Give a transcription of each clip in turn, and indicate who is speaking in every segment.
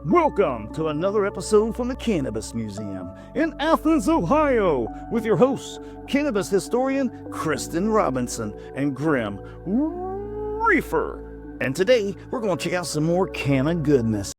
Speaker 1: Welcome to another episode from the Cannabis Museum in Athens, Ohio, with your hosts, cannabis historian Kristyn Robinson and Grim Reefer. And today, we're going to check out some more canna goodness.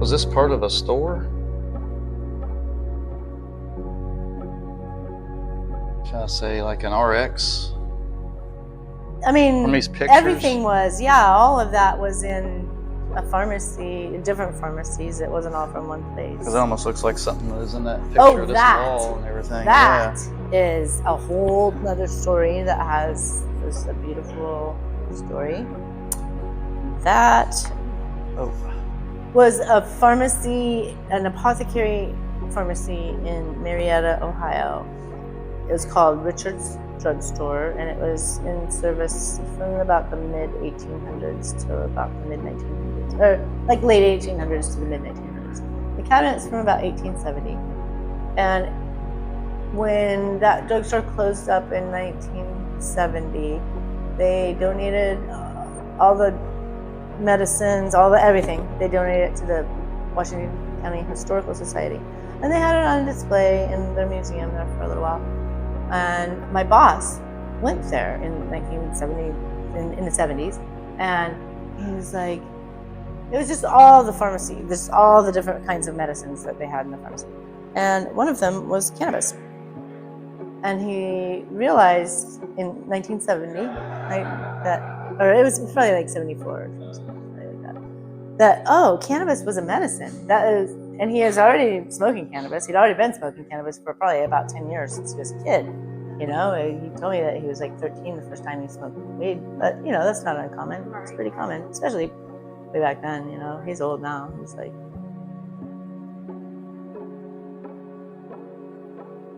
Speaker 2: Was this part of a store? Should I say like an RX?
Speaker 3: I mean,
Speaker 2: From these pictures?
Speaker 3: everything was, all of that was in a pharmacy, different pharmacies. It wasn't all from one place.
Speaker 2: Because it almost looks like something that was in that picture of this wall and everything.
Speaker 3: That is a whole other story that has just a beautiful story. That was a pharmacy, an apothecary pharmacy in Marietta, Ohio. It was called Richard's Drugstore, and it was in service from about the mid-1800s to about the mid-1900s, or like late 1800s to the mid-1900s. The cabinet's from about 1870. And when that drugstore closed up in 1970, they donated all the medicines, everything. They donated it to the Washington County Historical Society, and they had it on display in their museum there for a little while. And my boss went there in 1970, in the 70s, and he was like, it was just all the pharmacy, just all the different kinds of medicines that they had in the pharmacy, and one of them was cannabis. And he realized in 1970, or it was probably like 74 or something like that, cannabis was a medicine. And he was already smoking cannabis. He'd already been smoking cannabis for probably about 10 years since he was a kid. You know, he told me that he was like 13 the first time he smoked weed. But, that's not uncommon. It's pretty common, especially way back then. He's old now. He's like...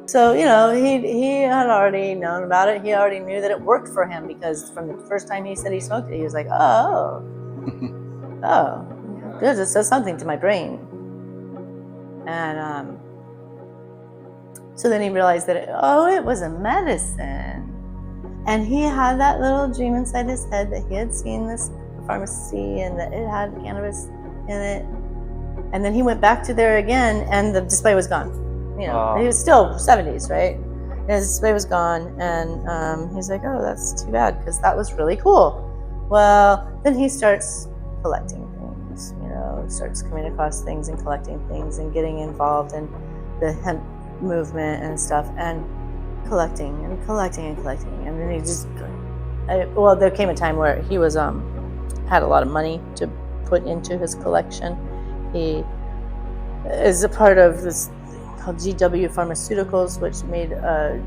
Speaker 3: So, he had already known about it. He already knew that it worked for him, because from the first time he said he smoked it, he was like, oh, good, it does something to my brain. And so then he realized that, it was a medicine. And he had that little dream inside his head that he had seen this pharmacy and that it had cannabis in it. And then he went back to there again, and the display was gone. He was still 70s, right? And his display was gone, and he's like, oh, that's too bad, because that was really cool. Well, then he starts collecting things, starts coming across things and collecting things and getting involved in the hemp movement and stuff, and collecting. And then he just, there came a time where he was, had a lot of money to put into his collection. He is a part of this called GW Pharmaceuticals, which made a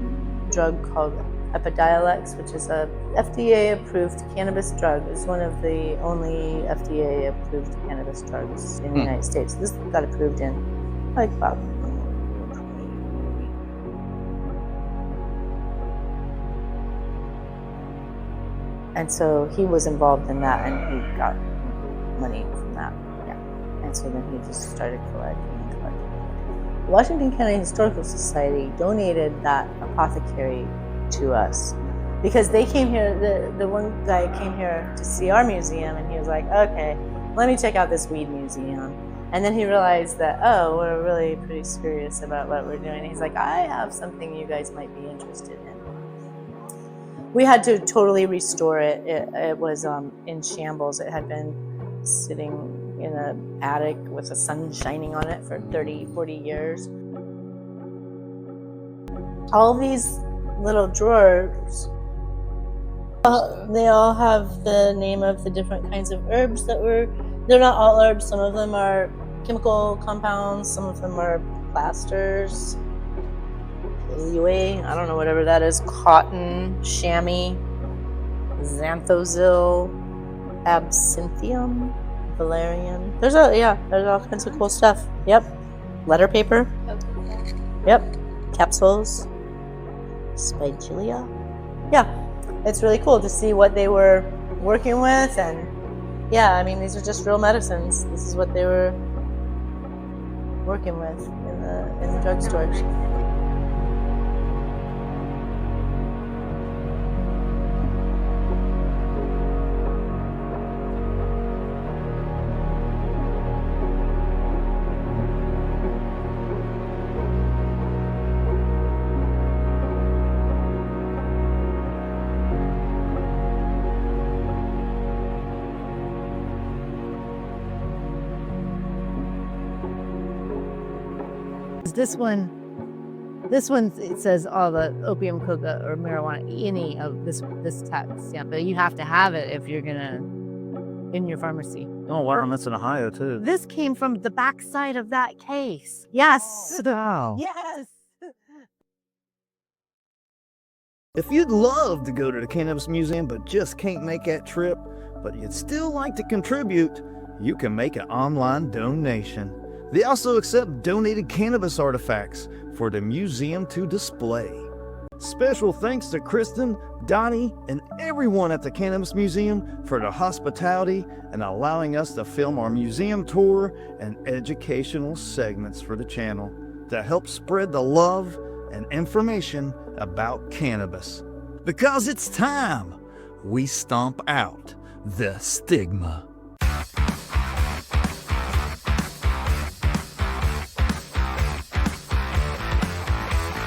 Speaker 3: drug called Epidiolex, which is a FDA-approved cannabis drug. It's one of the only FDA-approved cannabis drugs in the United States. This got approved in like about 20. And so he was involved in that, and he got money from that. Yeah. And so then he just started collecting. The Washington County Historical Society donated that apothecary to us, because they came here, the one guy came here to see our museum, and he was like, okay, let me check out this weed museum. And then he realized that, we're really pretty serious about what we're doing. He's like, I have something you guys might be interested in. We had to totally restore it. It was in shambles. It had been sitting in an attic with the sun shining on it for 30, 40 years. All these little drawers, they all have the name of the different kinds of herbs they're not all herbs. Some of them are chemical compounds, some of them are plasters, I don't know, whatever that is, cotton, chamois, xanthozil, absinthium, valerian. There's all kinds of cool stuff. Yep. Letter paper. Yep. Capsules. Spigelia. Yeah. It's really cool to see what they were working with, and yeah, I mean, these are just real medicines. This is what they were working with in the drugstores.
Speaker 4: This one, it says all the opium, coca, or marijuana, any of this text. Yeah, but you have to have it if you're gonna in your pharmacy.
Speaker 1: Oh wow, and that's in Ohio too.
Speaker 4: This came from the backside of that case. Yes.
Speaker 1: Wow.
Speaker 4: Yes.
Speaker 1: If you'd love to go to the Cannabis Museum but just can't make that trip, but you'd still like to contribute, you can make an online donation. They also accept donated cannabis artifacts for the museum to display. Special thanks to Kristyn, Donnie, and everyone at the Cannabis Museum for their hospitality and allowing us to film our museum tour and educational segments for the channel to help spread the love and information about cannabis. Because it's time we stomp out the stigma.